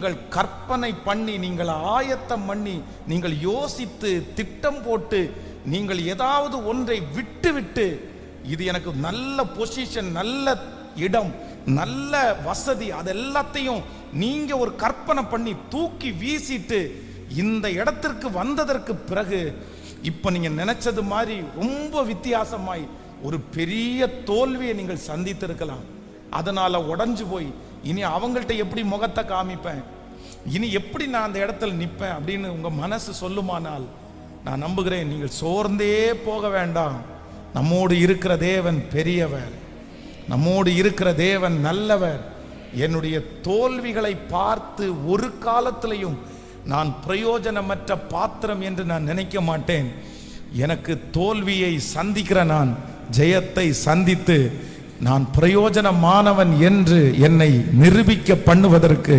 நீங்கள் கற்பனை பண்ணி, நீங்கள் ஆயத்தம் பண்ணி, நீங்கள் யோசித்து திட்டம் போட்டு, நீங்கள் ஏதாவது ஒன்றை விட்டு விட்டு, இது எனக்கு நல்ல பொசிஷன், நல்ல இடம், நல்ல வசதி, அதெல்லாத்தையும் நீங்க ஒரு கற்பனை பண்ணி தூக்கி வீசிட்டு இந்த இடத்திற்கு வந்ததற்கு பிறகு இப்ப நீங்க நினைச்சது மாதிரி ரொம்ப வித்தியாசமாய் ஒரு பெரிய தோல்வியை நீங்கள் சந்தித்திருக்கலாம். அதனால உடைஞ்சு போய் இனி அவங்கள்ட்ட எப்படி முகத்தை காமிப்பேன், இனி எப்படி நான் அந்த இடத்துல நிற்பேன் அப்படின்னு உங்க மனசு சொல்லுமானால், நான் நம்புகிறேன் நீங்கள் சோர்ந்தே போக வேண்டாம். நம்மோடு இருக்கிற தேவன் பெரியவர், நம்மோடு இருக்கிற தேவன் நல்லவர். என்னுடைய தோல்விகளை பார்த்து ஒரு காலத்திலையும் நான் பிரயோஜனமற்ற பாத்திரம் என்று நான் நினைக்க மாட்டேன். எனக்கு தோல்வியை சந்திக்கிற நான் ஜெயத்தை சந்தித்து நான் பிரயோஜனமானவன் என்று என்னை நிரூபிக்க பண்ணுவதற்கு